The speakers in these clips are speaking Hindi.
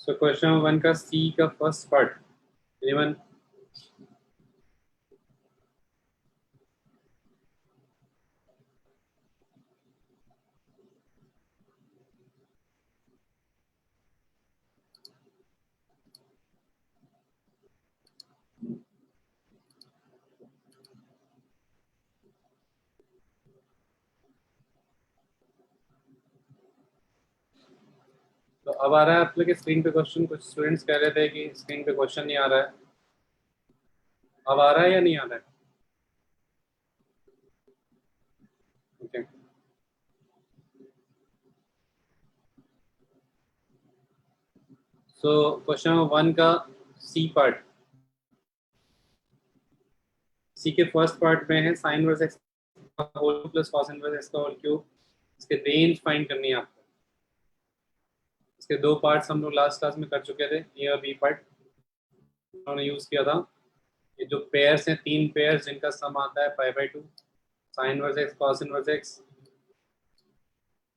सो क्वेश्चन नंबर 1 का सी का फर्स्ट पार्ट एनीवन? तो अब आ रहा है आप लोग के स्क्रीन पे क्वेश्चन? कुछ स्टूडेंट्स कह रहे थे कि स्क्रीन पे क्वेश्चन नहीं आ रहा है। अब आ रहा है या नहीं आ रहा है? ओके। सो क्वेश्चन नंबर 1 का सी पार्ट, सी के फर्स्ट पार्ट में है साइन इनवर्स एक्स का whole plus cos inverse x का होल क्यूब। इसके रेंज फाइंड करनी है आपको। इसके दो पार्ट्स हम लोग लास्ट क्लास में कर चुके थे, ए और बी पार्ट उन्होंने यूज किया था। ये जो पेयर्स हैं, तीन पेयर्स जिनका सम आता है pi by two, sine inverse x, cos inverse x,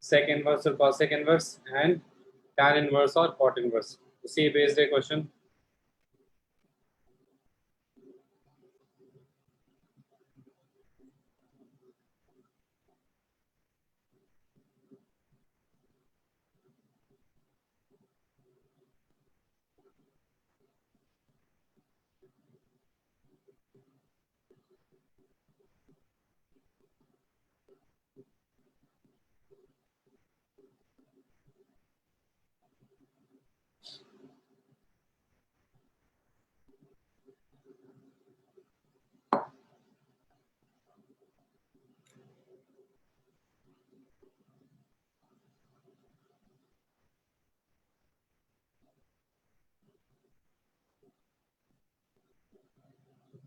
sec inverse और cosec inverse, and tan inverse और कॉट इनवर्स। उसी बेस्ड है क्वेश्चन।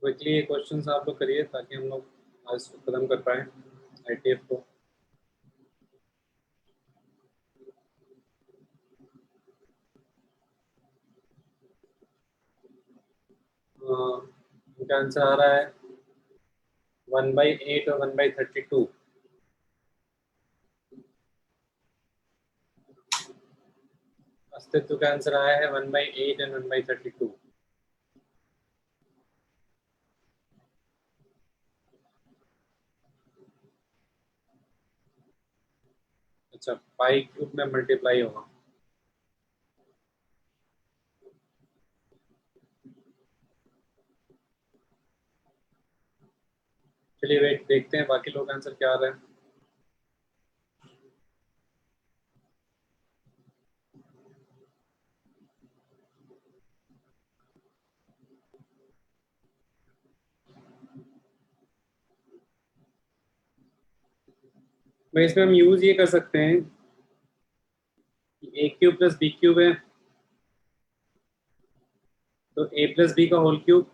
क्विकली ये क्वेश्चन आप लोग करिए ताकि हम लोग आज इसको खत्म कर पाए आईटीएफ को। इनका आंसर आ रहा है 1/8 और 1/32। अस्तित्व का आंसर आया है 1/8 एंड 1/32। अच्छा, पाई क्यूब में मल्टीप्लाई होगा। चलिए वेट देखते हैं बाकी लोग आंसर क्या आ रहा है। भाई इसमें हम यूज ये कर सकते हैं कि a cube plus b cube है, तो ए प्लस बी का whole cube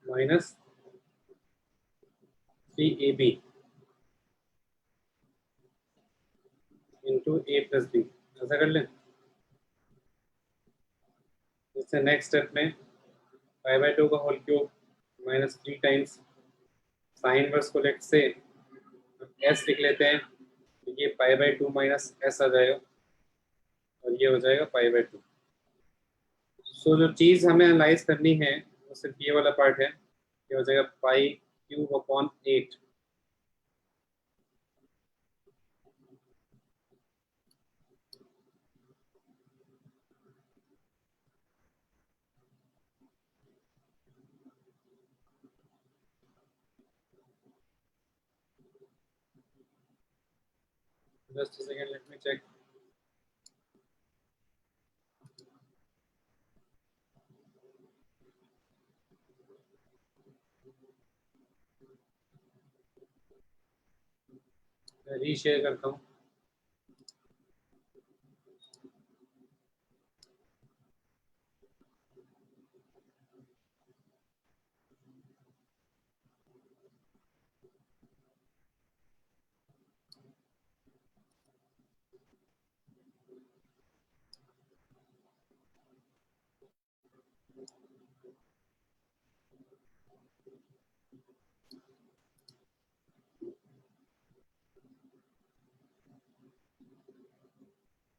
minus 3ab into a plus b, ऐसा कर लें। इससे नेक्स्ट स्टेप में पाई बाई टू का whole cube minus 3 times sine verse को लेट से एस लिख लेते हैं। ये pi by two minus S आ जाएगा और ये हो जाएगा पाई बाई टू। सो जो चीज़ हमें एनालाइज करनी है वो सिर्फ ये वाला पार्ट है। ये हो जाएगा pi cube upon 8। Just second, let me check. Reshare करता हूँ।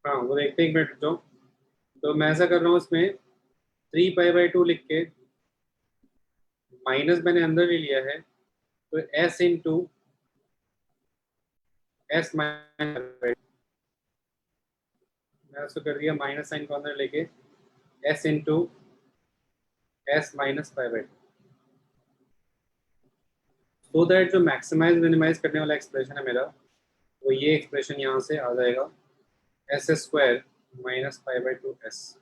हाँ वो देखते हैं, एक मिनट जो। तो मैं ऐसा कर रहा हूँ इसमें 3 पाई/2 लिख के माइनस मैंने अंदर ले लिया है, तो s इंटू एस माइनस, मैं उसको कर दिया माइनस साइन को अंदर लेके s इंटू एस माइनस पाई/2, सो दैट जो मैक्सिमाइज मिनिमाइज करने वाला एक्सप्रेशन है मेरा, वो ये एक्सप्रेशन यहाँ से आ जाएगा s² माइनस पाई/2s,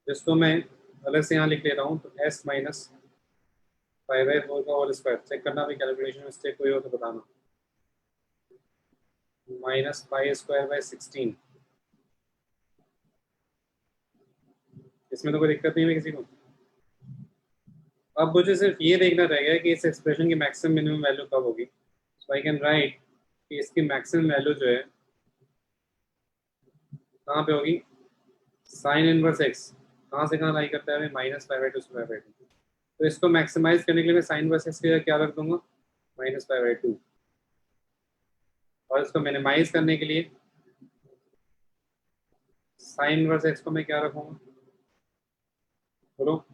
जिसको मैं अलग से यहाँ लिख ले रहा हूँ, तो s माइनस पाई/4 का होल स्क्वायर। चेक करना भी कैलकुलेशन मिस्टेक कोई हो तो बताना। माइनस पाई²/16, इसमें तो कोई दिक्कत नहीं है किसी को। अब मुझे सिर्फ ये देखना रह गया कि इस एक्सप्रेशन की मैक्सिमम मिनिमम वैल्यू कब होगी। सो आई कैन राइट कि इसकी मैक्सिमम वैल्यू जो है कहाँ पे होगी, साइन इनवर्स एक्स कहाँ से कहाँ लाई करता है, माइनस पाई/2 तो इसको मैक्सिमाइज करने के लिए मैं साइन इनवर्स एक्स की जगह क्या रख दूंगा, माइनस पाई/2, और इसको मिनिमाइज करने के लिए साइन इनवर्स एक्स को मैं क्या रखूंगा, बोलो।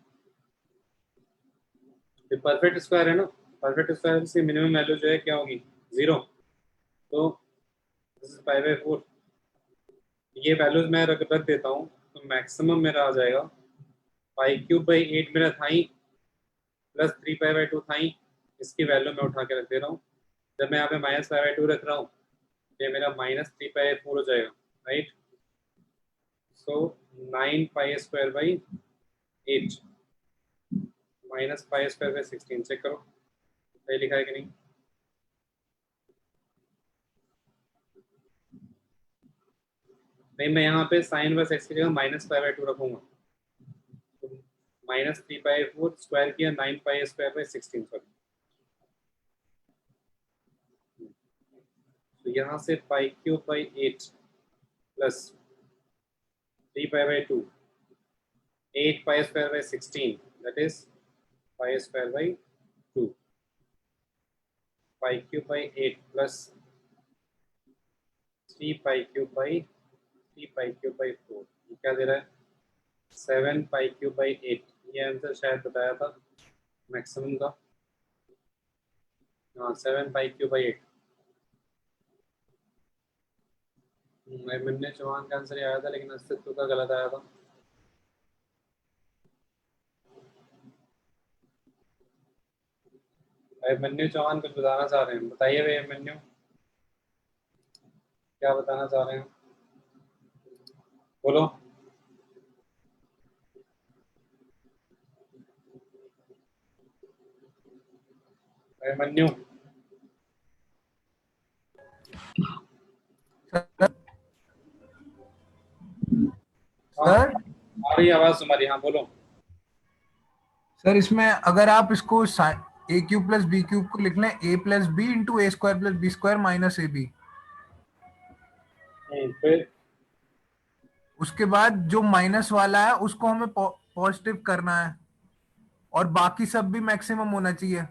ये परफेक्ट स्क्वायर है ना, परफेक्ट स्क्वायर की मिनिमम वैल्यू जो है क्या होगी, 0। तो दिस इज पाई/4, ये वैल्यूज मैं रख देता हूँ, तो मैक्सिमम मेरा आ जाएगा π³/8 मेरा था ही, प्लस 3 पाई/2 था ही, इसकी वैल्यू मैं उठा के रख दे रहा हूँ। जब मैं यहाँ पे माइनस पाई/2 रख रहा हूँ, ये मेरा -3/4 हो जाएगा, राइट। सो 9π²/8 माइनस π²/16, चेक करो सही लिखा है कि नहीं। नहीं, मैं यहाँ पे साइन वर्स एक्स की जगह -π/2 रखूंगा, तो -3/4 स्क्वायर किया 9π²/16, सॉरी। तो यहाँ से π³/8 प्लस 3π/2 8π²/16, that is π²/2, π³/8 प्लस 3π³/4, ये क्या दे रहा है, 7π³/8। ये आंसर शायद बताया था मैक्सिमम का, हाँ 7π³/8। मैंने चौहान का आंसर आया था, लेकिन अस्तित्व का गलत आया था। अभिमन्यु चौहान कुछ बताना चाह रहे हैं, बताइए भाई अभिमन्यु, क्या बताना चाह रहे हैं, बोलो। अभिमन्यु, हाँ सर आ रही है आवाज तुम्हारी, हाँ बोलो। सर इसमें अगर आप इसको a³ प्लस b³ को लिख लें a+b × a² + b² - ab, फिर उसके बाद जो माइनस वाला है उसको हमें पॉजिटिव करना है, और बाकी सब भी मैक्सिमम होना चाहिए,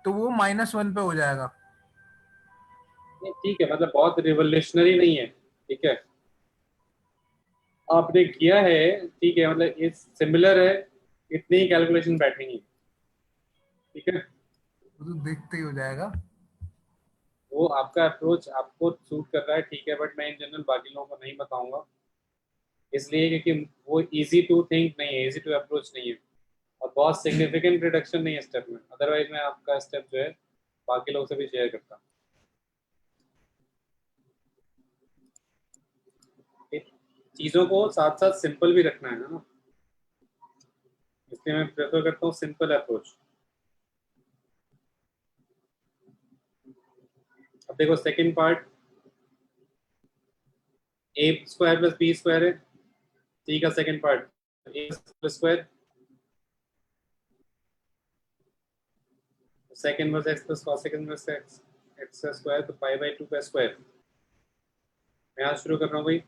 तो वो -1 पे हो जाएगा। ठीक है, मतलब बहुत रिवोल्यूशनरी नहीं है, ठीक है, आपने किया है, ठीक है, मतलब ये सिमिलर है, इतनी ही कैलकुलेशन बैठेंगी, ठीक है। वो तो देखते ही हो जाएगा। वो आपका अप्रोच आपको सूट कर रहा है, ठीक है, बट मैं इन जनरल बाकी लोगों को नहीं बताऊंगा, इसलिए क्योंकि वो इजी टू थिंक नहीं है, इजी टू अप्रोच नहीं है, और बहुत सिग्निफिकेंट रिडक्शन नहीं है स्टेप में। अदरवाइज मैं आपका स्टेप जो है बाकी लोग से भी शेयर करता। चीज़ों को साथ साथ सिंपल भी रखना है ना, इसलिए मैं प्रेफर करता हूँ सिंपल अप्रोच। अब देखो सेकंड पार्ट, a² + b² है, ठीक है, second part a² second inverse x plus cos inverse x² तो π/2 का स्क्वायर। मैं यहाँ शुरू कर रहा हूँ भाई,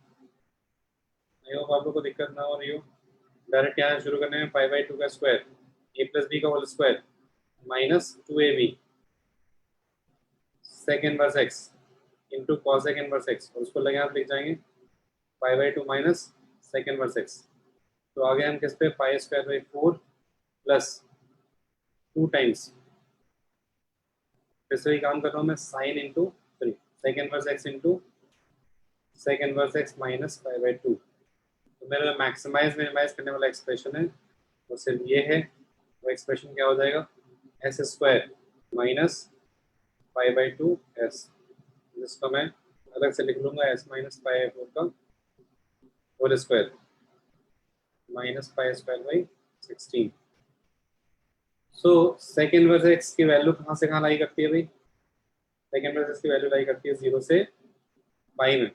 आई होप आप लोग को दिक्कत ना हो रही हो। डायरेक्ट यहाँ शुरू करने में π/2 का स्क्वायर a + b का whole square minus 2ab second inverse x, into cosec inverse x, और उसको लगे आप लिख जाएंगे pi by two minus sec inverse x. तो आगे हम किस पे, pi square by 4 plus 2 times, फिर से ही काम कर रहा हूँ मैं, sine into 3 sec inverse x into sec inverse x minus pi by 2। तो मेरा जो मैक्सिमाइज मिनिमाइज करने वाला एक्सप्रेशन है वो सिर्फ ये है। वो एक्सप्रेशन क्या हो जाएगा, S square minus pi by 2 S, जिसको मैं अलग से लिख लूंगा एस माइनस पाई 4 का whole square minus pi square by 16। So sec inverse x की वैल्यू कहाँ से कहाँ लाई करती है भाई, सेक इनवर्स एक्स की वैल्यू लाई करती है 0 से पाई में।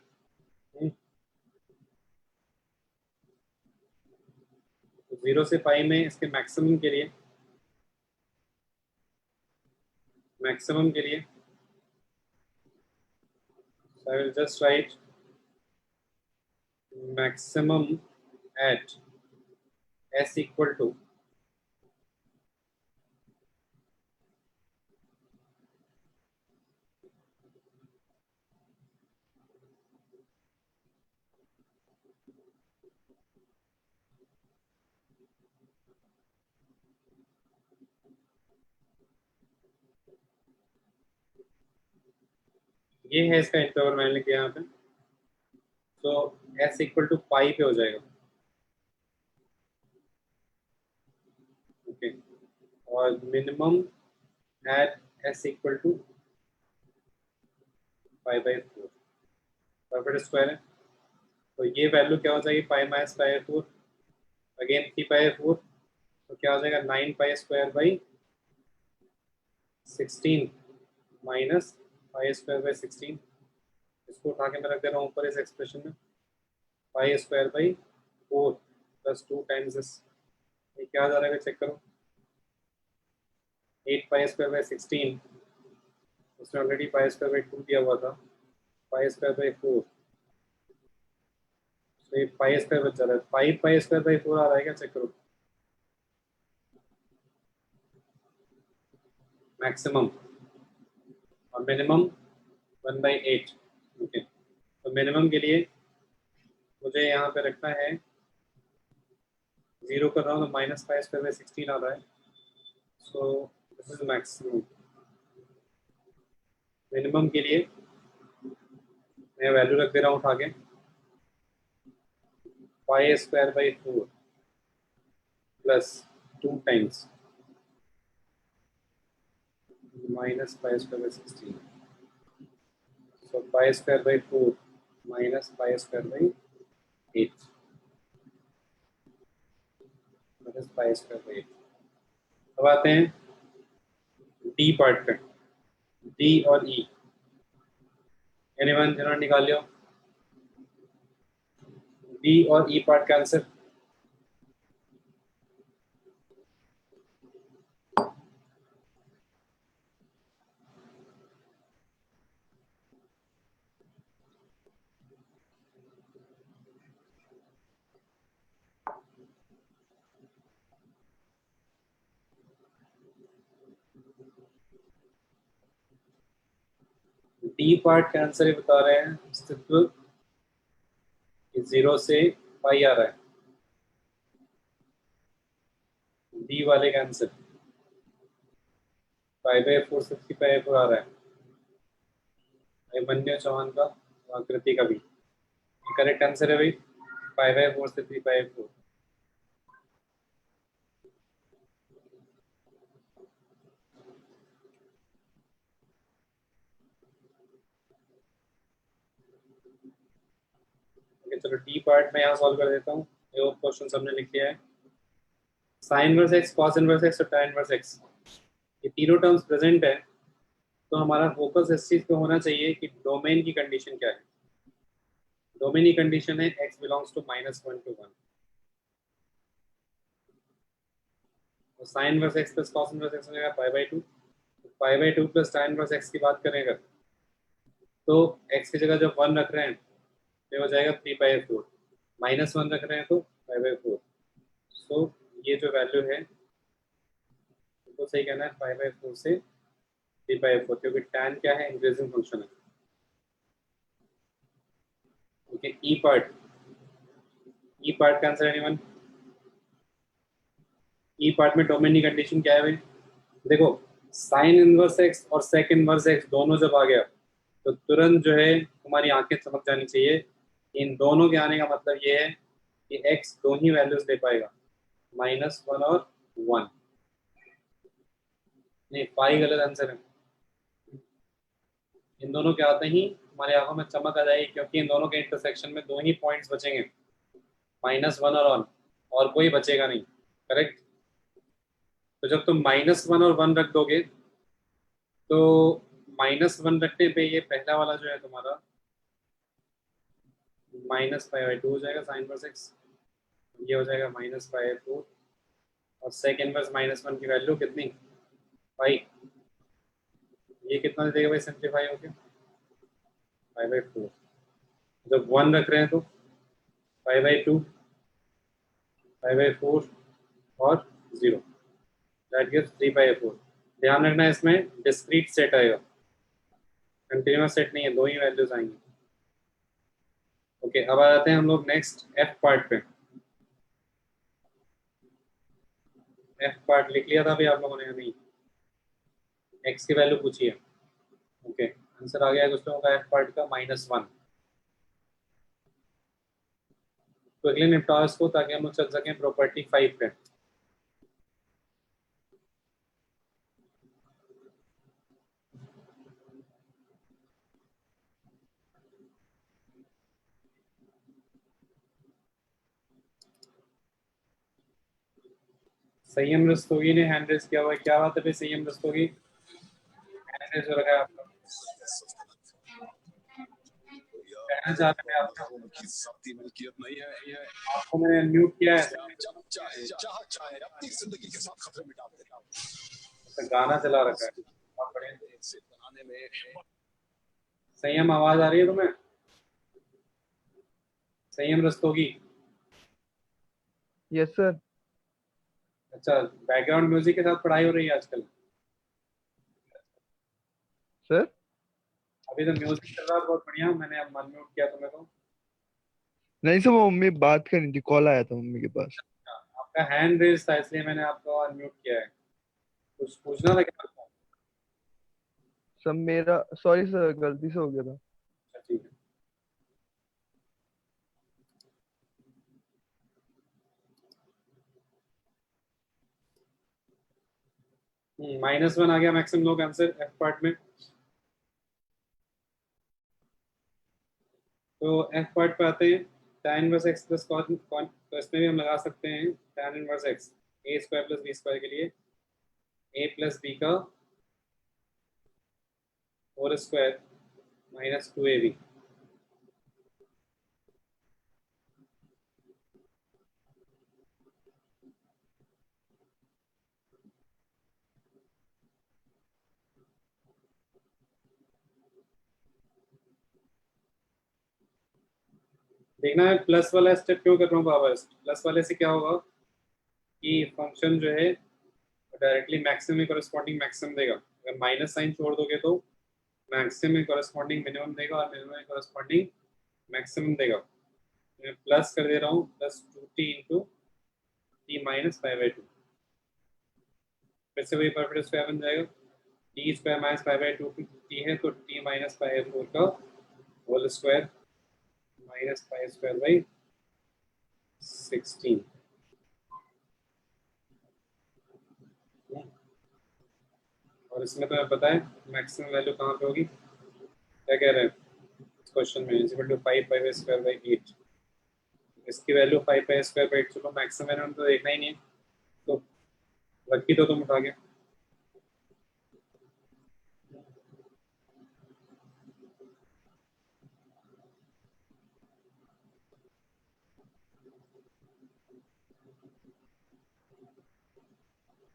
तो 0 से पाई में इसके मैक्सिमम के लिए, I will just write maximum at s equal to ये है इसका इंटरवल मैंने लिखा यहाँ पे। तो s इक्वल टू पाई पे हो जाएगा, ओके। और minimum at s equal to pi by 4 perfect square है। तो ये वैल्यू क्या हो जाएगी, पाई माइनस पाई 4, अगेन 3 पाई 4, तो क्या हो जाएगा 9 पाई square by 16 minus pi square by 16। इसको उठा के मैं रख दे रहा हूँ ऊपर इस एक्सप्रेशन में, पाई square by 4 plus 2 times this. ये क्या आ जा रहा है चेक करो, 8 पाई स्क्वायर बाई 16, उसने ऑलरेडी पाई स्क्वायर बाई 2 दिया हुआ था, पाई स्क्वायर बाई 4, तो ये पाई स्क्वायर बच जा रहा है, 5 पाई स्क्वायर बाई 4 आ रहा है क्या चेक करो, मैक्सिमम, और मिनिमम 1/8, ओके। तो मिनिमम के लिए मुझे यहाँ पे रखना है, 0 कर रहा हूँ तो माइनस पाई स्क्वायर बाई 16 आ रहा है, so this is maximum. Minimum के लिए मैं वैल्यू रख दे रहा हूँ उठा के, पाई square by 4 plus 2 times minus pi square by 16। So pi square by 4 minus pi square by 8 minus pi square by 8। अब आते हैं डी पार्ट पे, डी और ई, एनीवन जिन्होंने निकाल लिया डी और ई पार्ट का आंसर, डी पार्ट का आंसर ये बता रहे हैं अस्तित्व 0 से पाई आ रहा है, डी वाले का आंसर पाई बाई 4 से 3 पाई 4 आ रहा है, अभिमन्यु चौहान का और कृति का भी करेक्ट आंसर है भाई, पाई बाई 4 से 3 पाई 4। चलो डी पार्ट में यहाँ सॉल्व कर देता हूँ, ये क्वेश्चन हमने लिख लिया है, sine inverse x, cos inverse x और tan इनवर्स एक्स, ये तीनों टर्म्स प्रेजेंट है। तो हमारा फोकस इस चीज पे होना चाहिए कि डोमेन की कंडीशन क्या है। डोमेन की कंडीशन है x बिलोंग्स टू -1 to 1। तो sign inverse x plus cos inverse x हो जाएगा पाई by 2, pi by 2 plus tan inverse x की बात करें अगर, तो x की जगह जब 1 रख रहे हैं तो हो जाएगा 3 पाई 4, -1 रख रहे हैं तो पाई बाई 4। सो ये जो वैल्यू है तो सही कहना है पाई बाई 4 से 3 पाई 4, क्योंकि tan क्या है, इंक्रीजिंग फंक्शन है। ओके, ई पार्ट का आंसर एनीवन? ई पार्ट में डोमेन की कंडीशन क्या है भाई? देखो, साइन इनवर्स एक्स और सेक इनवर्स एक्स दोनों जब आ गया तो तुरंत जो है तुम्हारी आंखें चमक जानी चाहिए। इन दोनों के आने का मतलब ये है कि एक्स दो ही वैल्यूज दे पाएगा, -1 और 1। नहीं, पाई गलत आंसर है। इन दोनों के आते ही हमारी आंखों में चमक आ जाएगी, क्योंकि इन दोनों के इंटरसेक्शन में दो ही पॉइंट्स बचेंगे, -1 और 1, और कोई बचेगा नहीं। करेक्ट? तो जब तुम -1 और 1 रख दोगे तो -1 रखने पे ये पहला वाला जो है तुम्हारा -π/2 हो जाएगा साइन इनवर्स एक्स, ये हो जाएगा -π/4, और सेक इनवर्स -1 की वैल्यू कितनी? पाई। ये कितना दे देगा भाई सिंप्लीफाई होके? π/4। जब 1 रख रहे हैं तो π/2, π/4 और 0, दैट गिव्स 3/4। ध्यान रखना है इसमें डिस्क्रीट सेट आएगा, कंटिन्यूअस सेट नहीं है, दो ही वैल्यूज आएंगी। ओके, अब आ जाते हैं हम लोग नेक्स्ट एफ पार्ट पे। एफ पार्ट लिख लिया था अभी आप लोगों ने या नहीं? एक्स की वैल्यू पूछी है। ओके, आंसर आ गया है कुछ लोगों का एफ पार्ट का -1। क्विकली निपटाओ इसको ताकि हम लोग चल सकें प्रॉपर्टी 5 पे। संयम रस्तोगी ने हैंड रेस किया हुआ है, क्या बात है भाई संयम रस्तोगी? हैंड रेस हो रखा है आपका, कहना चाहते हैं आपका? आपको मैंने अनम्यूट किया है, तो गाना चला रखा है। आप पढ़ें। संयम, आवाज आ रही है तुम्हें? संयम रस्तोगी? Yes sir. अच्छा, बैकग्राउंड म्यूजिक के साथ पढ़ाई हो रही है आजकल? सर अभी तो म्यूजिक चल रहा है बहुत बढ़िया, मैंने अब अनम्यूट किया तुम्हें तो। नहीं सर, वो मम्मी बात करनी थी, कॉल आया था मम्मी के पास। आपका हैंड रेस था इसलिए मैंने आपको अनम्यूट किया है। कुछ पूछना था क्या आपको? सर मेरा सॉरी सर, गलती से हो गया था। अच्छा, ठीक है। -1 आ गया मैक्सिमम लोग आंसर एफ पार्ट में। तो एफ पार्ट पे आते हैं, tan inverse x plus con, तो इसमें भी हम लगा सकते हैं tan inverse x a² + b² के लिए a + b का होल स्क्वायर -2ab। देखना है प्लस वाला स्टेप क्यों कर रहा हूँ बाबा। प्लस वाले से क्या होगा कि फंक्शन जो है डायरेक्टली मैक्सिमम में करस्पॉन्डिंग मैक्सिमम देगा। अगर माइनस साइन छोड़ दोगे तो मैक्सिमम में करस्पॉन्डिंग मिनिमम देगा और मिनिमम में करस्पॉन्डिंग मैक्सिमम देगा। मैं प्लस कर दे रहा हूँ, +2t × t - π/2। फिर से वही परफेक्ट स्क्वायर बन जाएगा, t² - π/2 t है तो t - π/4 का होल स्क्वायर -π² / 16। और इसमें तो पता है मैक्सिमम वैल्यू कहाँ पे होगी, क्या कह रहे हैं क्वेश्चन में, = 5π² / 8। इसकी वैल्यू 5π² / 8। चलो मैक्सिमम वैल्यू तो देखना ही नहीं है, तो रखी तो तुम उठा के।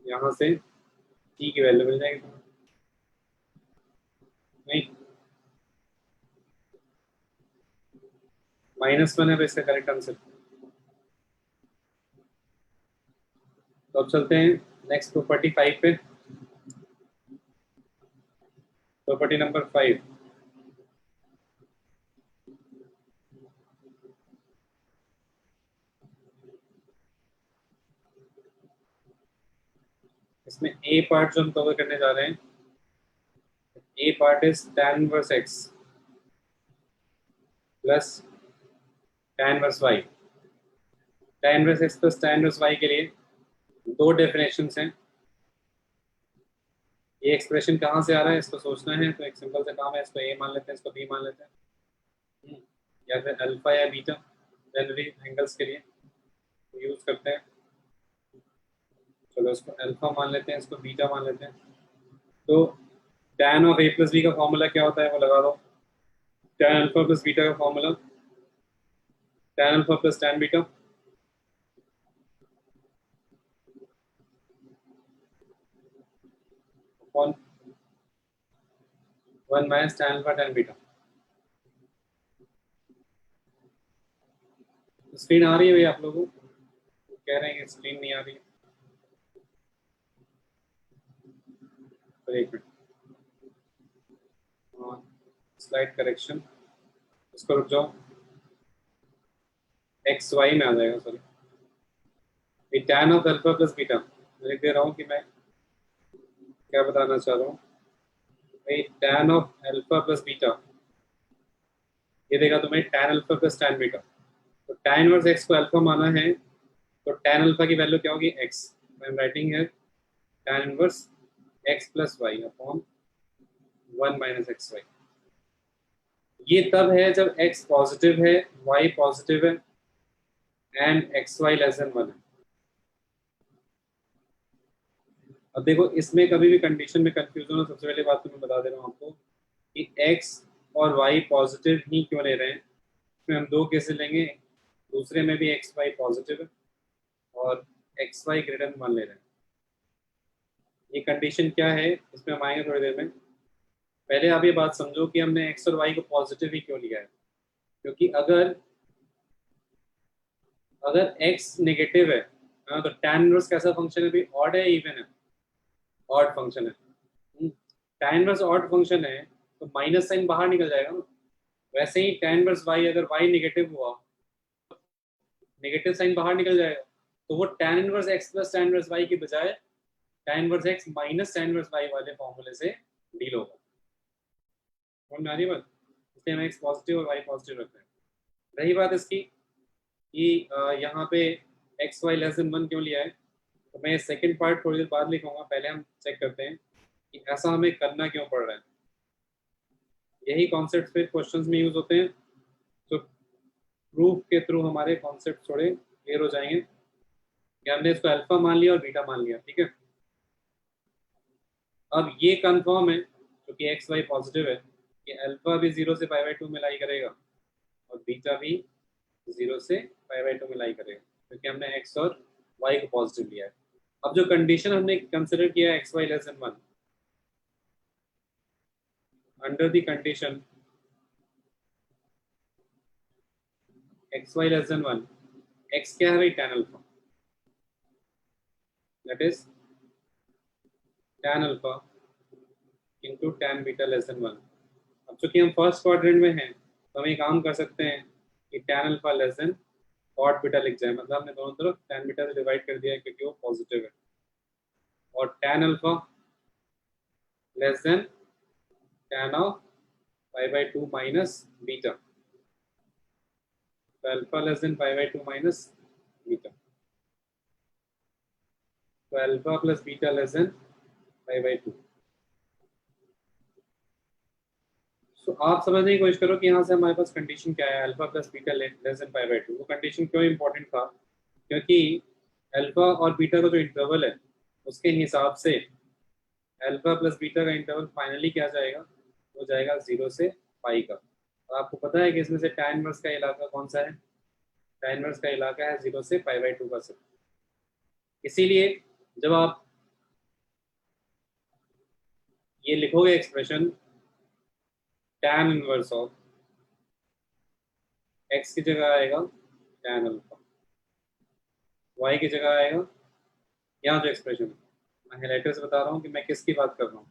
यहाँ से t की वैल्यू मिल जाएगी तुम्हें। नहीं, -1 है तो इसका करेक्ट आंसर। तो अब चलते हैं नेक्स्ट प्रॉपर्टी 5 पे। प्रॉपर्टी नंबर 5, इसमें ए पार्ट जो हम कवर करने जा रहे हैं, A part is tan inverse x plus tan inverse y। tan inverse x plus tan inverse y के लिए दो डेफिनेशंस हैं। ये एक्सप्रेशन कहाँ से आ रहा है इसको सोचना है, तो एक सिंपल सा काम है, इसको ए मान लेते हैं, इसको बी मान लेते हैं, या फिर अल्फा या बीटा जनरली एंगल्स के लिए यूज करते हैं। चलो इसको अल्फा मान लेते हैं, इसको बीटा मान लेते हैं। तो tan of a plus B का फॉर्मूला क्या होता है वो लगा दो। tan अल्फा प्लस बीटा का formula tan alpha plus tan beta upon 1 minus tan alpha tan beta. Screen आ रही है भैया आप लोगों को? कह रहे हैं कि स्क्रीन नहीं आ रही है, तो एक मिनट, स्लाइड करेक्शन, इसको रुक जाओ, एक्स वाई में आ जाएगा, सॉरी। ये tan of alpha plus beta लिख दे रहा हूँ कि मैं क्या बताना चाह रहा हूँ। भाई tan of alpha plus beta ये देगा तुम्हें tan alpha plus tan beta. तो tan इनवर्स x को अल्फा माना है, तो tan अल्फा की वैल्यू क्या होगी x। आई एम राइटिंग है tan inverse x plus y upon 1 minus x y. ये तब है जब x पॉजिटिव है, y पॉजिटिव है and x y less than 1 है। अब देखो इसमें कभी भी कंडीशन में कंफ्यूजन हो, सबसे पहले बात तो मैं बता दे रहा हूँ आपको कि x और y पॉजिटिव ही क्यों ले रहे हैं। इसमें हम दो केसेस लेंगे, दूसरे में भी एक्स वाई पॉजिटिव है और एक्स वाई ग्रेटर देन 1 ले रहे हैं। ये कंडीशन क्या है इसमें हम आएंगे थोड़ी देर में। पहले आप ये बात समझो कि हमने एक्स और वाई को पॉजिटिव ही क्यों लिया है, क्योंकि अगर अगर एक्स नेगेटिव है तो tan इनवर्स कैसा फंक्शन है, भी ऑड है इवन है, ऑड फंक्शन है। tan इनवर्स ऑड फंक्शन है तो माइनस साइन बाहर निकल जाएगा ना। वैसे ही tan इनवर्स y अगर y नेगेटिव हुआ, नेगेटिव साइन बाहर निकल जाएगा, तो वो tan inverse x plus tan inverse y की बजाय tan inverse x minus tan inverse y वाले फॉर्मूले से डील होगा। समझ में आ रही बात? इसलिए हम x पॉजिटिव और y पॉजिटिव रखते हैं। रही बात इसकी कि यहाँ पे एक्स वाई लेस देन 1 क्यों लिया है, तो मैं सेकंड पार्ट थोड़ी देर बाद लिखूंगा। पहले हम चेक करते हैं कि ऐसा हमें करना क्यों पड़ रहा है। यही कॉन्सेप्ट फिर क्वेश्चंस में यूज होते हैं, तो प्रूफ के थ्रू हमारे कॉन्सेप्ट थोड़े क्लियर हो जाएंगे कि हमने इसको अल्फा मान लिया और बीटा मान लिया। ठीक है, अब ये कंफर्म है क्योंकि एक्स वाई पॉजिटिव है कि अल्फा भी 0 से π/2 में लाई करेगा और बीटा भी 0 से π/2 में लाई करेगा, क्योंकि हमने एक्स और वाई को पॉजिटिव लिया है। अब जो कंडीशन हमने कंसिडर किया है x y less than 1, under the condition x y less than 1, x क्या है भाई tan alpha, that is tan alpha into tan beta less than 1। अब चूंकि हम फर्स्ट क्वाड्रेंट में हैं तो हम ये काम कर सकते हैं कि tan alpha less then cot beta लिख जाए, मतलब हमने दोनों तरफ tan बीटा से डिवाइड कर दिया है क्योंकि वो पॉजिटिव है, और tan alpha less than tan of π/2 minus beta, तो alpha less than π/2 minus beta, तो alpha plus beta less than π/2। तो आप समझने की कोशिश करो कि यहाँ से हमारे पास कंडीशन क्या है, alpha plus beta less than π/2। वो कंडीशन क्यों इंपॉर्टेंट था, क्योंकि अल्फा और बीटा का जो इंटरवल है उसके हिसाब से अल्फा प्लस बीटा का इंटरवल फाइनली क्या जाएगा, वो जाएगा 0 से पाई का। तो आपको पता है कि इसमें से tan इनवर्स का इलाका कौन सा है, tan इनवर्स का इलाका है 0 से π/2 का सब। इसीलिए जब आप ये लिखोगे expression tan inverse of x की जगह आएगा tan अल्फा, y की जगह आएगा यहाँ जो एक्सप्रेशन है, मैं हाइलाइटर से बता रहा हूँ कि मैं किसकी बात कर रहा हूँ,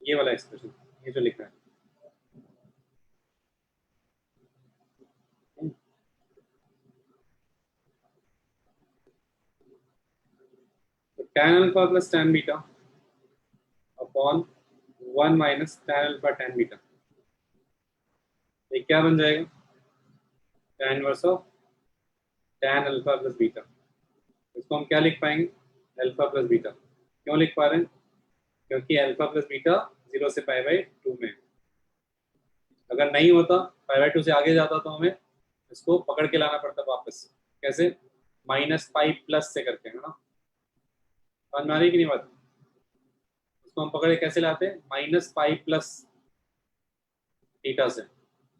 ये वाला एक्सप्रेशन, ये जो लिखा है। तो tan alpha plus tan beta upon 1 minus tan alpha tan beta, ये क्या बन जाएगा? tan inverse of tan alpha plus beta. इसको हम क्या लिख पाएंगे? Alpha plus beta. क्यों लिख पा रहे हैं? क्योंकि अल्फा प्लस बीटा 0 से पाई बाई 2 में। अगर नहीं होता, पाई बाई 2 से आगे जाता, तो हमें इसको पकड़ के लाना पड़ता वापस। कैसे? माइनस पाई प्लस से करके, है ना? समझ में आ रही कि नहीं बात? उसको हम पकड़ के कैसे लाते हैं? माइनस पाई प्लस थीटा से।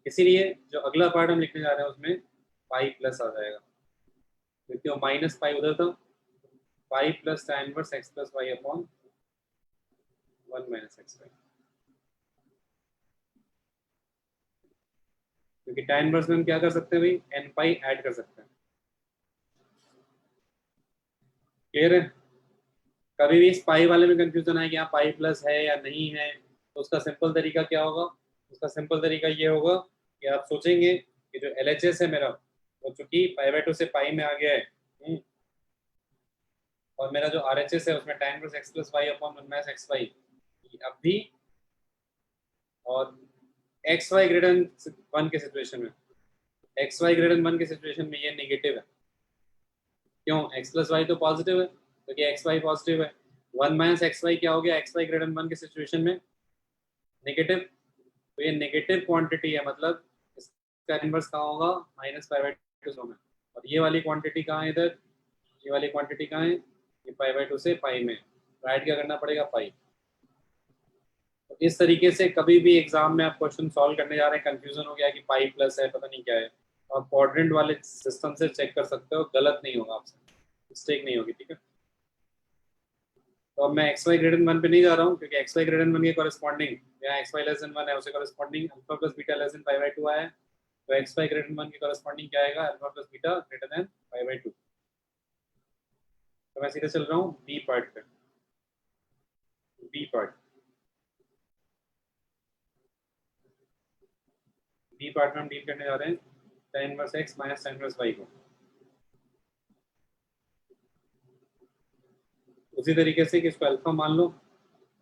इसीलिए जो अगला पार्ट हम लिखने जा रहे हैं उसमें पाई प्लस आ जाएगा, क्योंकि वो माइनस पाई उधर था। Pi plus tan inverse x plus y upon 1 minus x y, क्योंकि tan इनवर्स में हम क्या कर सकते हैं भाई? n पाई ऐड कर सकते हैं। क्लियर है? कभी भी इस पाई वाले में कंफ्यूजन है कि यहाँ पाई प्लस है या नहीं है, तो उसका सिंपल तरीका क्या होगा? उसका सिंपल तरीका ये होगा कि आप सोचेंगे कि जो LHS है मेरा, वो चूंकि पाई बाई 2 से पाई में आ गया है, और मेरा जो RHS है उसमें tan inverse x plus y upon 1 minus x y अब भी, और एक्स वाई ग्रेटर 1 के सिचुएशन में, एक्स वाई ग्रेटर 1 के सिचुएशन में ये नेगेटिव है। क्यों? एक्स प्लस वाई तो पॉजिटिव है, क्योंकि एक्स वाई पॉजिटिव है। 1 माइनस एक्स वाई क्या हो गया? एक्स वाई ग्रेटर 1 के सिचुएशन में नेगेटिव। तो ये नेगेटिव क्वांटिटी है, मतलब इसका इनवर्स कहाँ होगा? माइनस पाई बाई 2 में। और ये वाली क्वांटिटी कहाँ है इधर? ये वाली क्वांटिटी कहाँ है? ये पाई बाई 2 से पाई में। राइट क्या करना पड़ेगा? पाई। तो इस तरीके से कभी भी एग्जाम में आप क्वेश्चन सॉल्व करने जा रहे हैं, कंफ्यूजन हो गया कि पाई प्लस है, पता नहीं क्या है, आप क्वाड्रेंट वाले सिस्टम से चेक कर सकते हो, गलत नहीं होगा आपसे, मिस्टेक नहीं होगी। ठीक है, तो अब मैं एक्स वाई ग्रेटर 1 पे नहीं जा रहा हूँ, क्योंकि एक्स वाई ग्रेटर 1 के कॉरेस्पॉन्डिंग, यहाँ एक्स वाई लेस देन 1 है, उसे corresponding alpha plus beta less then pi by 2 आया है। तो एक्स वाई ग्रेटर 1 के कॉरेस्पॉन्डिंग क्या आएगा? Alpha plus beta greater than pi by 2। तो मैं सीधे चल रहा हूँ बी पार्ट पे। बी पार्ट, बी पार्ट में हम डील करने जा रहे हैं tan inverse x minus tan inverse y को। उसी तरीके से कि इसको अल्फा मान लो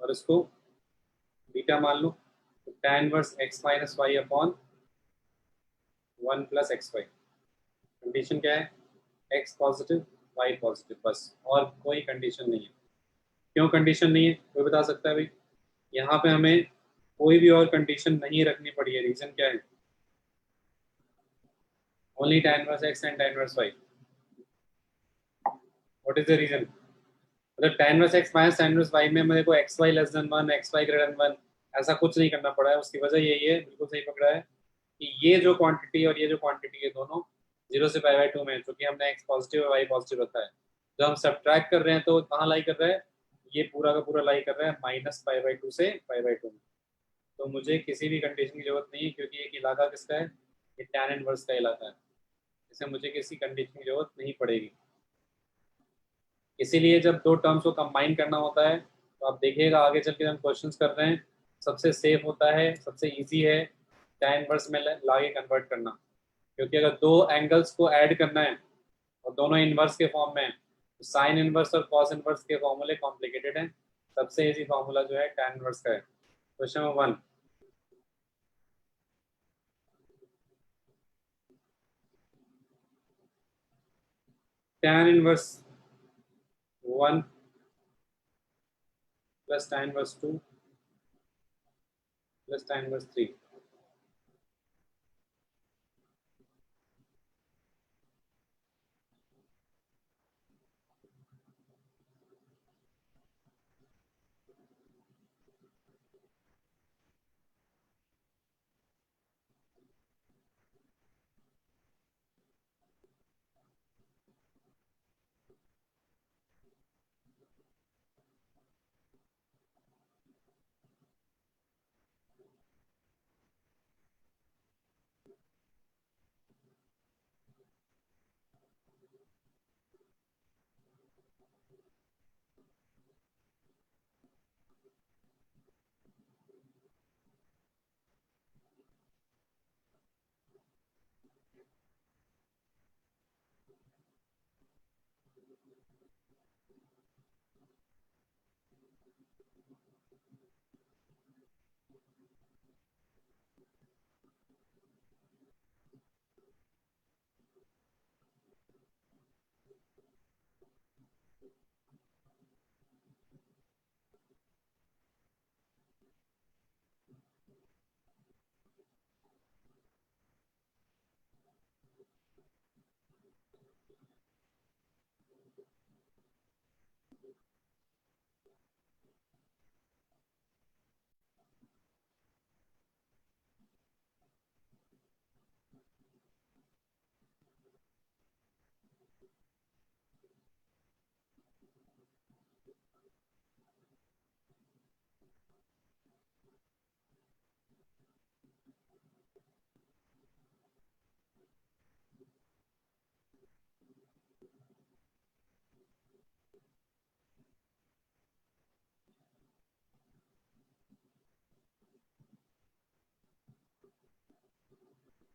और इसको बीटा मान लो, तो tan inverse x minus y upon 1 plus x y. Condition क्या है? एक्स पॉजिटिव वाई पॉजिटिव, बस, और कोई कंडीशन नहीं है। क्यों कंडीशन नहीं है? कोई बता सकता है भाई? यहाँ पे हमें कोई भी और कंडीशन नहीं रखनी पड़ी है। रीजन क्या है? Only tan inverse x and tan inverse y. What is the reason? मतलब tan inverse x minus tan inverse y में मेरे को x y less than 1, x y greater than 1 ऐसा कुछ नहीं करना पड़ा है। उसकी वजह यही है, बिल्कुल सही पकड़ा है, कि ये जो क्वांटिटी और ये जो क्वांटिटी है दोनों 0 से पाई बाई 2 में, क्योंकि हमने एक्स पॉजिटिव और वाई पॉजिटिव रखा है। जब हम सब्ट्रैक्ट कर रहे हैं तो कहाँ लाई कर रहा है? ये पूरा का पूरा लाई कर रहा है माइनस पाई बाई 2 से पाई बाई 2 में। तो मुझे किसी भी कंडीशन की जरूरत नहीं है, क्योंकि एक इलाका किसका है? ये tan इनवर्स का इलाका है, इससे मुझे किसी कंडीशन की जरूरत नहीं पड़ेगी। इसीलिए जब दो टर्म्स को कंबाइन करना होता है, तो आप देखिएगा आगे चल के हम क्वेश्चंस कर रहे हैं, सबसे सेफ होता है, सबसे इजी है tan इनवर्स में लाके कन्वर्ट करना। क्योंकि अगर दो एंगल्स को ऐड करना है और दोनों इनवर्स के फॉर्म में है, तो साइन इनवर्स और कॉस इनवर्स के फॉर्मूले कॉम्प्लिकेटेड हैं। सबसे इजी फॉर्मूला जो है tan इनवर्स का है। Question number 1, tan inverse 1 plus tan inverse 2 plus tan inverse 3।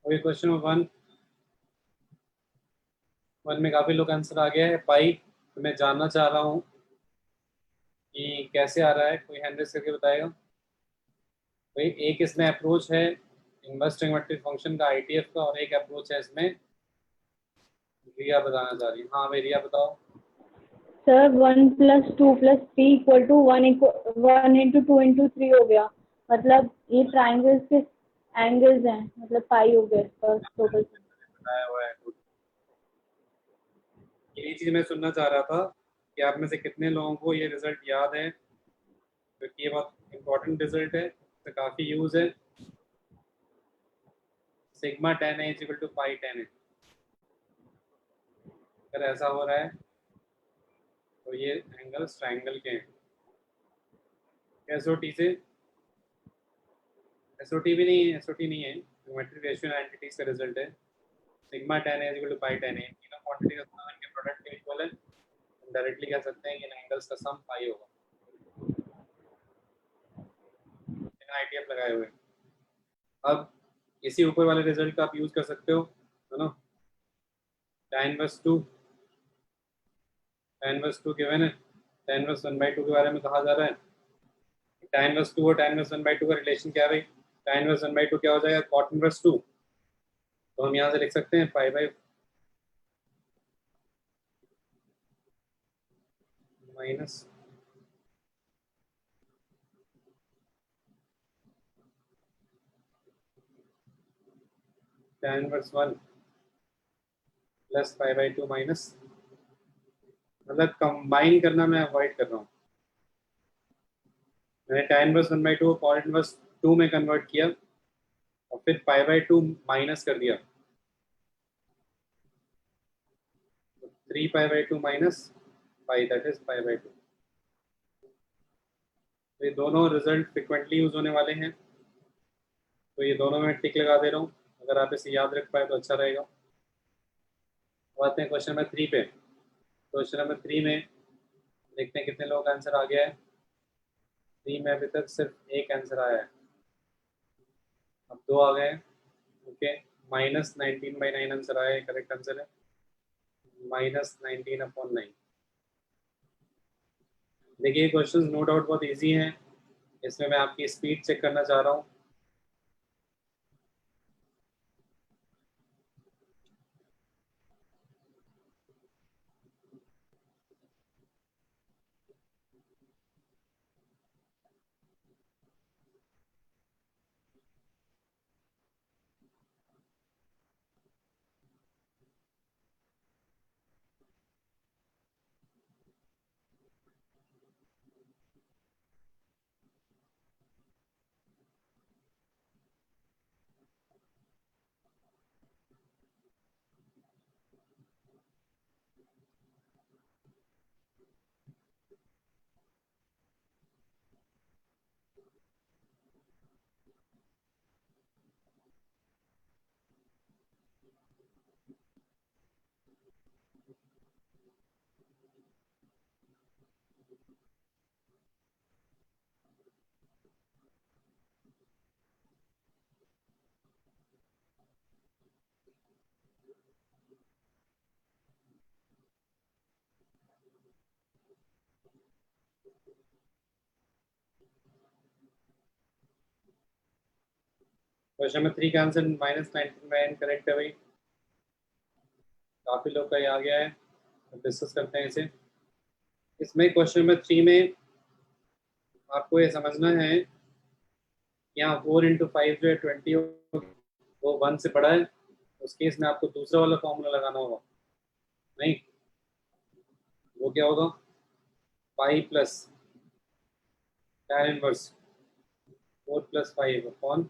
Okay, question number 1 में काफी लोग आंसर आ गया है पाई। तो मैं जानना चाह रहा हूँ कि कैसे आ रहा है, कोई हैंड रेस करके बताएगा। भाई एक इसमें अप्रोच है इनवर्स ट्रिग्नोमेट्रिक फंक्शन का आईटीएफ का, और एक अप्रोच है इसमें रिया बताना चाह रही है। हाँ भाई रिया बताओ। सर 1+2+3 = 1 × 2 × 3 हो गया, मतलब ये ट्राइंगल्स के एंगल्स हैं, मतलब पाई हो गया इसका टोटल। बताया हुआ है। यही चीज मैं सुनना चाह रहा था कि आप में से कितने लोगों को ये रिजल्ट याद है, क्योंकि ये बहुत इंपॉर्टेंट रिजल्ट है, इसका काफी यूज है। Sigma tan A = pi tan A। अगर ऐसा हो रहा है तो ये एंगल्स ट्राइंगल के हैं। एसओटी से, एसओटी भी नहीं है, एसओटी नहीं है, ज्योमेट्रिक रेशियो एंटिटीज का रिजल्ट है। Sigma tan A = pi tan A, तीनों क्वांटिटी का सम इनके प्रोडक्ट के इक्वल है। हम डायरेक्टली कह सकते हैं कि इन एंगल्स का सम पाई होगा, इन आईटीएफ लगाए हुए। अब इसी ऊपर वाले रिजल्ट का आप यूज कर सकते हो, है ना। tan inverse 2, tan inverse 2 given है, tan इनवर्स 1/2 के बारे में कहा जा रहा है। tan इनवर्स 2 और tan इनवर्स 1/2 का रिलेशन क्या है भाई? tan इनवर्स 1/2 क्या हो जाएगा? cot inverse 2। तो हम यहाँ से लिख सकते हैं pi by minus tan inverse 1 plus pi by 2 minus, मतलब कंबाइन करना मैं अवॉइड कर रहा हूँ। मैंने tan इनवर्स 1/2 को cot इनवर्स 2 में कन्वर्ट किया और फिर पाई बाई 2 माइनस कर दिया, 3 पाई by 2 minus pi, that is pi by 2। तो ये दोनों रिजल्ट फ्रिक्वेंटली यूज होने वाले हैं, तो ये दोनों में टिक लगा दे रहा हूँ। अगर आप इसे याद रख पाए तो अच्छा रहेगा। अब आते हैं क्वेश्चन नंबर 3 पे। क्वेश्चन नंबर 3 में देखते हैं कितने लोगों का आंसर आ गया है। 3 में अभी तक सिर्फ एक आंसर आया है, अब 2 आ गए हैं। ओके, -19/9 आंसर आया है, करेक्ट आंसर है -19/9। देखिए क्वेश्चंस नो डाउट बहुत इजी हैं, इसमें मैं आपकी स्पीड चेक करना चाह रहा हूँ। क्वेश्चन नंबर 3 का आंसर -99 करेक्ट है भाई। काफी लोग का ये आ गया है, डिस्कस करते हैं इसे। इसमें क्वेश्चन नंबर 3 में आपको ये समझना है, यहाँ 4 इंटू 5 जो है 20 वो 1 से बड़ा है, उस केस में आपको दूसरा वाला फॉर्मूला लगाना होगा। नहीं, वो क्या होगा, 5 plus tan inverse 4 plus 5 upon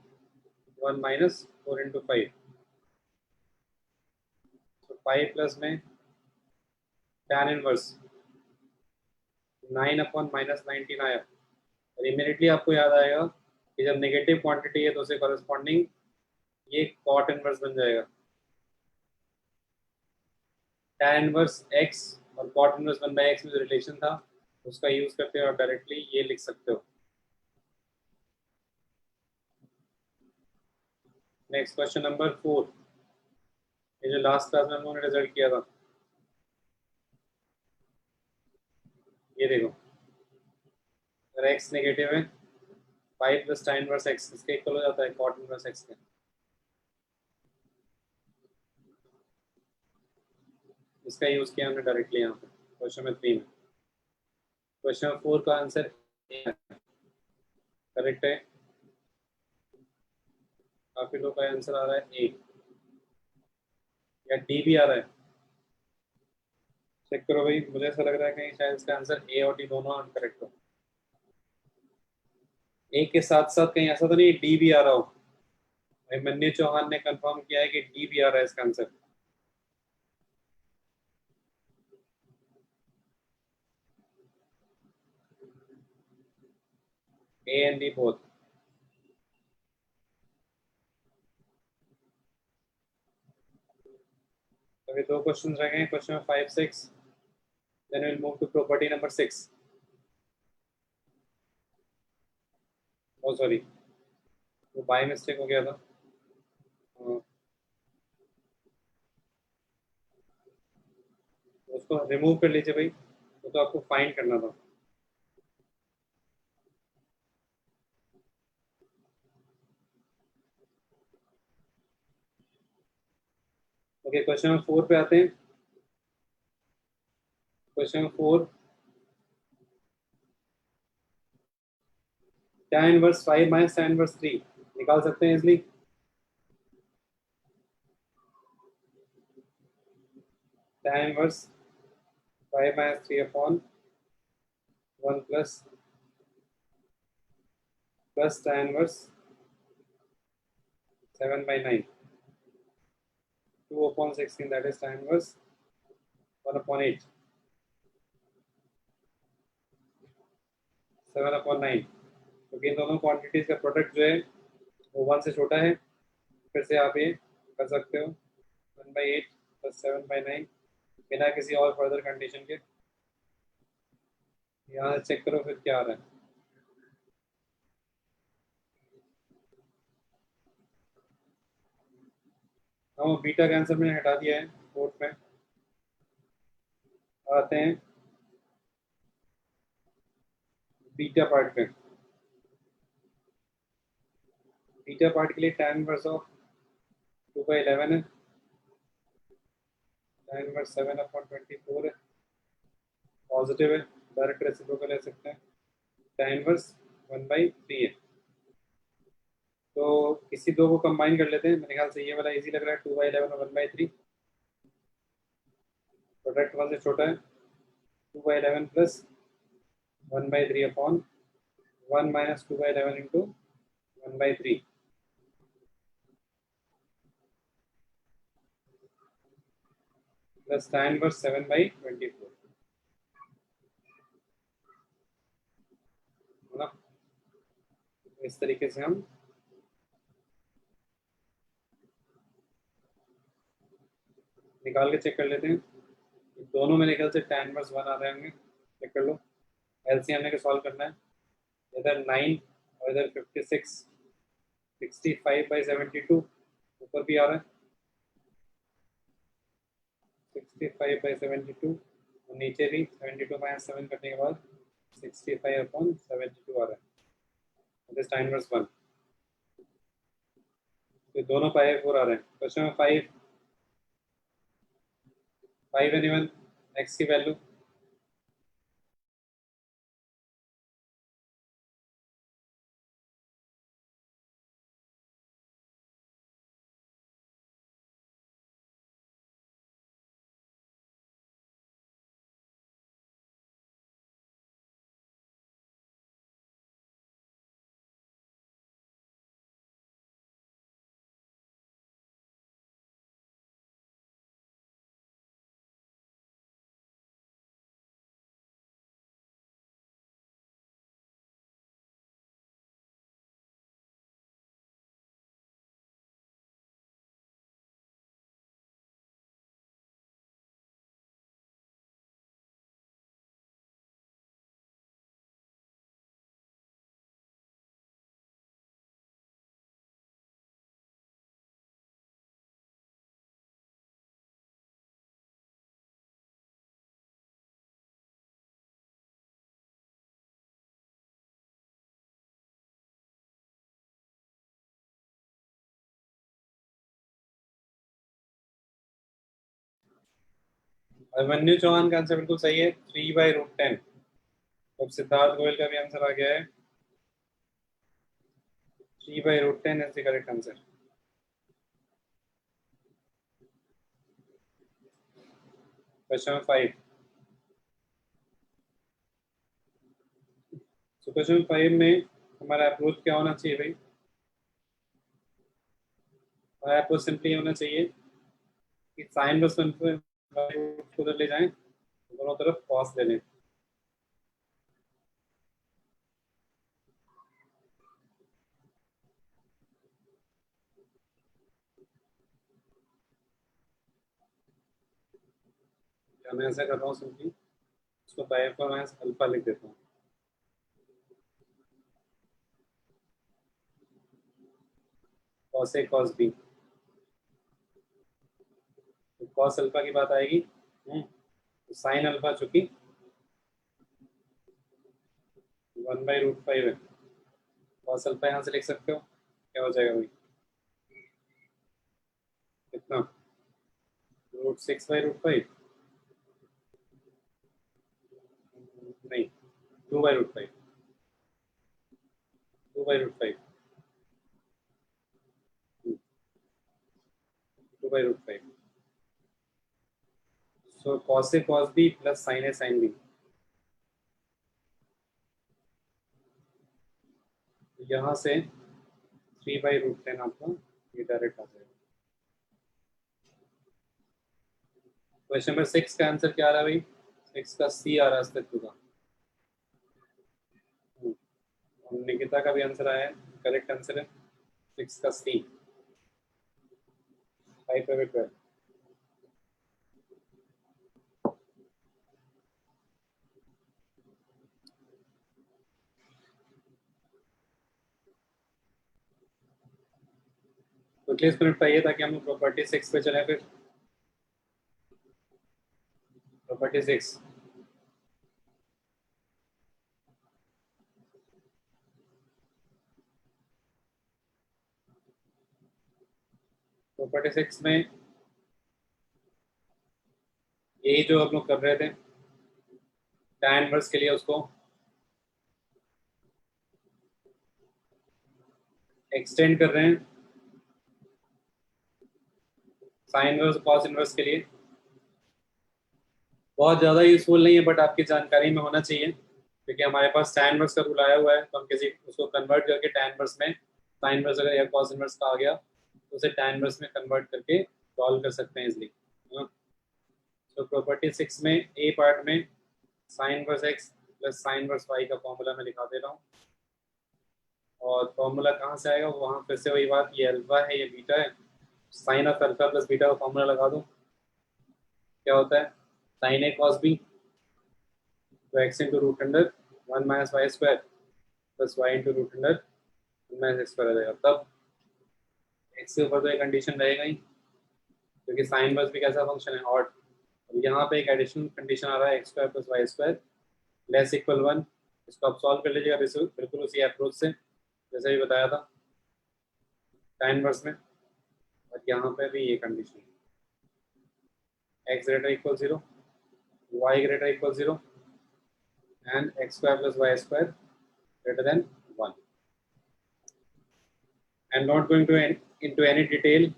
1 minus 4 into 5। तो 5 प्लस में tan इनवर्स 9 अपॉन माइनस 19 आया, और इमीडिएटली आपको याद आएगा कि जब नेगेटिव क्वांटिटी है तो उसे कॉरेस्पॉन्डिंग ये कॉट इनवर्स बन जाएगा। tan इनवर्स x और कॉट इनवर्स 1/x में जो रिलेशन था उसका यूज करते हुए आप डायरेक्टली ये लिख सकते हो। नेक्स्ट क्वेश्चन नंबर 4, ये जो लास्ट क्लास में हम लोगों ने रिजल्ट किया था, ये देखो, अगर x नेगेटिव है 5 प्लस tan इनवर्स x इसके इक्वल हो जाता है कॉट इनवर्स x के। इसका यूज किया हमने डायरेक्टली यहाँ पे क्वेश्चन नंबर 3 में। क्वेश्चन नंबर 4 का आंसर करेक्ट है। काफी लोग का आंसर आ रहा है ए या डी भी आ रहा है। चेक करो भाई, मुझे ऐसा लग रहा है कि शायद इसका आंसर ए और डी दोनों करेक्ट हो। ए के साथ साथ कहीं ऐसा तो नहीं डी भी आ रहा हो। भाई मन्नी चौहान ने कंफर्म किया है कि डी भी आ रहा है इसका answer. A and D both. अभी 2 क्वेश्चन रह गए हैं, question number 5, 6, then will move to property number 6। Oh sorry, वो बाय मिस्टेक हो गया था। उसको रिमूव कर लीजिए भाई, वो तो आपको फाइंड करना था। ओके, क्वेश्चन नंबर 4 पे आते हैं। Question number 4, tan inverse 5 minus tan inverse 3 निकाल सकते हैं easily. tan inverse 5 minus 3 upon 1 plus tan inverse 7/9 2 upon 16, that is tan inverse 1 upon 8 7 upon 9। क्योंकि इन दोनों क्वांटिटीज का प्रोडक्ट जो है वो 1 से छोटा है, फिर से आप ये कर सकते हो 1/8 प्लस 7/9 बिना किसी और फर्दर कंडीशन के। यहाँ से चेक करो फिर क्या आ रहा है। हाँ, बीटा का आंसर मैंने हटा दिया है फोर्थ में। आते हैं बीटा पार्ट पे। बीटा पार्ट के लिए tan इनवर्स ऑफ 2/11 है, tan इनवर्स 7 अपॉन 24 है, पॉजिटिव है, डायरेक्ट रेसिप्रोकल ले सकते हैं, tan इनवर्स 1/3 है। तो किसी दो को कंबाइन कर लेते हैं, मेरे ख्याल से ये वाला इजी लग रहा है, 2/11 और 1/3। प्रोडक्ट 1 से छोटा है, 2/11 plus 1/3 upon 1 minus 2/11 into 1/3 plus tan inverse 7/24 है ना। इस तरीके से हम निकाल के चेक कर लेते हैं। दोनों मेरे ख्याल से tan इनवर्स 1 आ रहे होंगे, चेक कर लो। एलसीएम लेके सॉल्व करना है, इधर 9 और इधर 56 65/72 ऊपर भी आ रहा है 65/72 और नीचे भी 72 माइनस 7 करने के बाद 65 अपॉन 72 आ रहा है। This tan inverse 1। तो दोनों पाई बाई 4 आ रहे हैं। क्वेश्चन में 5 एनीवन एक्स की वैल्यू अभिमन्यु चौहान का आंसर बिल्कुल सही है 3/√10। अब सिद्धार्थ गोयल का भी आंसर आ गया है 3/√10 is the correct answer. Question 5। तो क्वेश्चन 5 में हमारा अप्रोच क्या होना चाहिए भाई? हमारा अप्रोच सिंपली होना चाहिए कि साइन बस को उधर ले जाएं, दोनों तरफ कॉस ले लें। मैं ऐसा कर रहा हूँ सिंपली, इसको पाई पर मैं अल्फा लिख देता हूँ। कॉस ए कॉस बी, तो कॉस अल्फा की बात आएगी। तो साइन अल्फा चूंकि 1/√5 है, कॉस अल्फा यहाँ से लिख सकते हो, क्या हो जाएगा भाई? कितना? √6/√5 नहीं, 2/√5 2/√5 2/√5। So cos A cos B plus sign A sine B, यहाँ से 3/√10 आपका ये डायरेक्ट आ जाएगा। क्वेश्चन नंबर 6 का आंसर क्या आ रहा है भाई? 6 का सी आ रहा है अस्तित्व का। और निकिता का भी आंसर आया है, करेक्ट आंसर है 6 का सी। 5/12 तो प्लीज मिनट पाइए ताकि हम लोग प्रॉपर्टी 6 पे चले। फिर प्रॉपर्टी 6, प्रॉपर्टी 6 में यही जो हम लोग कर रहे थे tan इनवर्स के लिए, उसको एक्सटेंड कर रहे हैं साइन इनवर्स कॉस इनवर्स के लिए। बहुत ज़्यादा यूजफुल नहीं है बट आपकी जानकारी में होना चाहिए, क्योंकि हमारे पास tan इनवर्स का रूल आया हुआ है, तो हम किसी उसको कन्वर्ट करके tan इनवर्स में साइन इनवर्स अगर या कॉस इनवर्स का आ गया तो उसे tan इनवर्स में कन्वर्ट करके सॉल्व कर सकते हैं इजली। तो प्रॉपर्टी 6 में ए पार्ट में sine inverse x plus sine inverse y का फॉर्मूला मैं लिखा दे रहा हूँ। और फॉर्मूला कहाँ से आएगा? वहाँ फिर से वही बात, ये अल्फा है ये बीटा है, sine of alpha plus beta का फॉर्मूला लगा दो। क्या होता है? साइन ए कॉस बी, तो x into root under 1 minus y square plus y into root under 1 minus x square आ जाएगा। तब x के ऊपर तो एक कंडीशन रहेगा ही, क्योंकि साइन बस भी कैसा फंक्शन है, ऑड। और यहाँ पे एक एडिशनल कंडीशन आ रहा है x square plus y square less equal 1। इसको आप सॉल्व कर लीजिएगा बिल्कुल उसी अप्रोच से जैसे भी बताया था tan इनवर्स में। यहाँ पे भी ये condition, x greater equal 0, y greater equal 0 and x square plus y square greater than 1. And not going to into any detail.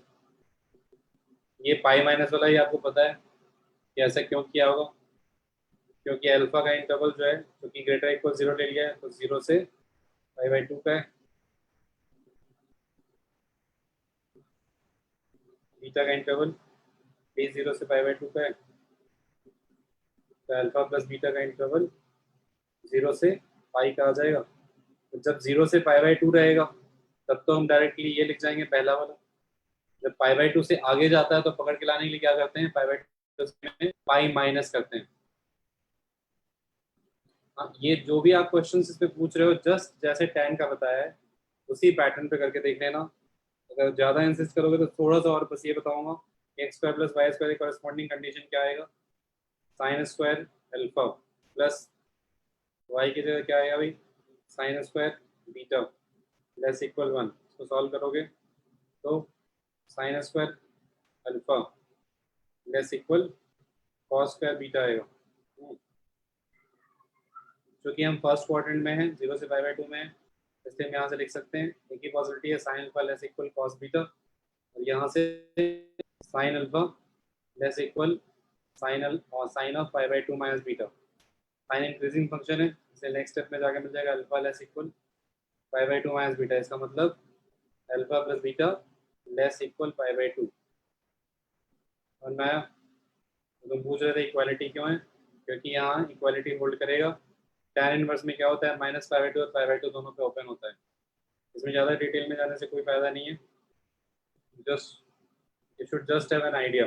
ये पाई माइनस वाला ही आपको पता है कि ऐसा क्यों किया होगा, क्योंकि अल्फा का इंटरवल जो है क्योंकि ग्रेटर इक्वल 0 ले लिया है तो 0 से पाई/2 का है, बीटा का इंटरवल भी 0 से पाई/2 का है, तो अल्फा प्लस बीटा का इंटरवल 0 से पाई का आ जाएगा. तो जब 0 से पाई/2 रहेगा तब तो हम डायरेक्टली ये लिख जाएंगे पहला वाला. जब पाई/2 से आगे जाता है तो पकड़ के लाने के लिए क्या करते हैं, पाई/2 में पाई माइनस करते हैं. हाँ, ये जो भी आप क्वेश्चंस इसमें पूछ रहे हो जस्ट जैसे tan का बताया है उसी पैटर्न पे करके देख लेना. अगर ज़्यादा इंसिस्ट करोगे तो थोड़ा सा और बस ये बताऊंगा x square plus y square की कॉरेस्पॉन्डिंग कंडीशन क्या आएगा, sine square alpha plus y की जगह क्या आएगा भाई, sine square beta less equal 1. इसको सॉल्व करोगे तो sine square alpha less equal cos square beta आएगा. क्योंकि हम फर्स्ट क्वाड्रेंट में हैं, 0 से पाई/2 में है, इसलिए हम यहाँ से लिख सकते हैं एक ही पॉसिबिलिटी है sine alpha less equal cos beta, और यहाँ से sine alpha less equal sine of पाई/2 minus beta. Sine increasing function है इसलिए नेक्स्ट स्टेप में जाके मिल जाएगा अल्फा लेस इक्वल पाई/2 माइनस बीटा. इसका मतलब alpha plus beta less equal पाई/2. और मैं तुम पूछ रहे थे इक्वालिटी क्यों है, क्योंकि यहाँ इक्वालिटी होल्ड करेगा. tan इनवर्स में क्या होता है, माइनस पाई/2 और पाई/2 दोनों पे ओपन होता है. इसमें ज़्यादा डिटेल में जाने से कोई फायदा नहीं है, just you should just have an idea.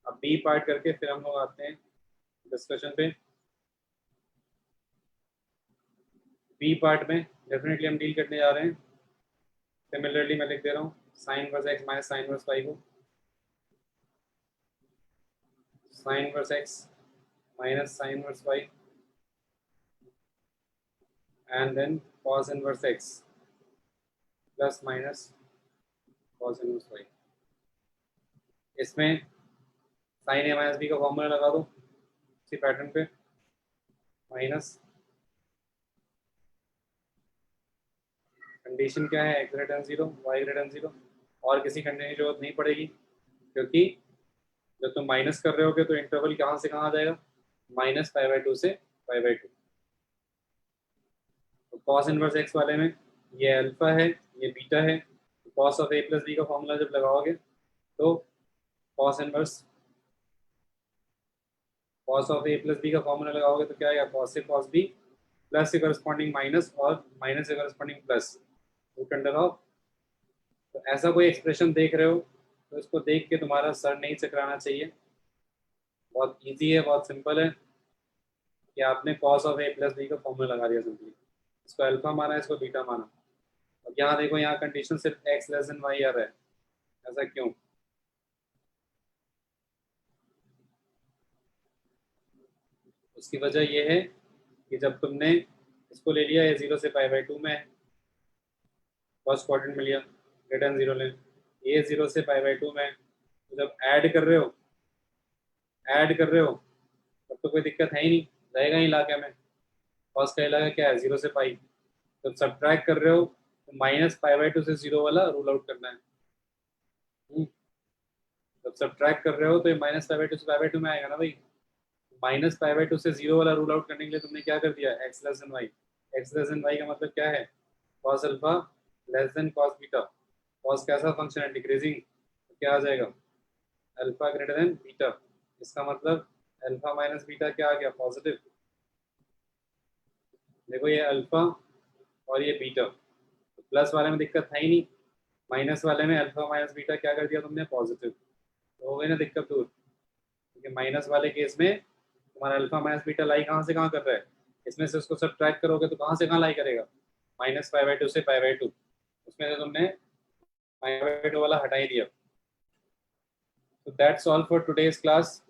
अब बी पार्ट करके फिर हम लोग आते हैं डिस्कशन पे. बी पार्ट में डेफिनेटली हम डील करने जा रहे हैं. सिमिलरली मैं लिख दे रहा हूँ sine verse x minus sine verse y को, sine verse x minus sine verse y and then cos inverse x plus minus cos inverse y. इसमें sin a माइनस बी का फॉर्मूला लगा दो इसी पैटर्न पे, माइनस कंडीशन क्या है, x greater than 0 y greater than 0. और किसी कंडीशन की जरूरत नहीं पड़ेगी क्योंकि जब तुम माइनस कर रहे होगे तो इंटरवल कहाँ से कहाँ आ जाएगा, माइनस पाई/2 से पाई/2. कॉस इनवर्स एक्स वाले में ये अल्फा है ये बीटा है, cos of A plus B का फॉर्मूला जब लगाओगे तो cos of A plus B का फॉर्मूला लगाओगे तो क्या आएगा, कॉस से कॉस बी प्लस से करस्पॉन्डिंग माइनस और माइनस से corresponding plus root under of. तो ऐसा कोई एक्सप्रेशन देख रहे हो तो इसको देख के तुम्हारा सर नहीं चकराना चाहिए. बहुत इजी है, बहुत सिंपल है कि आपने cos of A plus B का फॉर्मूला लगा दिया सिंपली. इसको अल्फा माना इसको बीटा माना. अब यहाँ देखो यहाँ कंडीशन सिर्फ एक्स लेस देन वाई आ रहा है, ऐसा क्यों, उसकी वजह यह है कि जब तुमने इसको ले लिया ये 0 से पाई/2 में फर्स्ट क्वाड्रेंट में लिया, ग्रेटर देन 0 लें, ये 0 से पाई/2 में, तो जब ऐड कर रहे हो तब तो कोई दिक्कत है ही नहीं, रहेगा ही इलाके में. फर्स्ट का इलाका क्या है 0 से पाई. जब सब्ट्रैक्ट कर रहे हो तो माइनस पाई/2 से 0 वाला रूल आउट करना है. जब सब्ट्रैक्ट कर रहे हो तो ये माइनस पाई/2 से पाई/2 में आएगा ना भाई. माइनस पाई/2 से 0 वाला रूल आउट करने के लिए तुमने क्या कर दिया, x less than y. X less than y का मतलब क्या है, cos alpha less than cos beta. Cos कैसा फंक्शन है, डिक्रीजिंग, तो क्या आ जाएगा, अल्फा ग्रेटर देन बीटा. इसका मतलब अल्फा माइनस बीटा क्या आ गया, पॉजिटिव. देखो ये अल्फा और ये बीटा, तो प्लस वाले में दिक्कत है ही नहीं, माइनस वाले में अल्फा माइनस बीटा क्या कर दिया तुमने, पॉजिटिव. तो हो गई ना दिक्कत दूर. क्योंकि माइनस वाले केस में तुम्हारा अल्फा माइनस बीटा लाई कहाँ से कहाँ कर रहा है, इसमें से उसको सब्ट्रैक्ट करोगे तो कहाँ से कहाँ लाई करेगा, माइनस पाई/2 से पाई/2. उसमें से तुमने पाई/2 वाला हटा ही दिया. So that's all for today's class.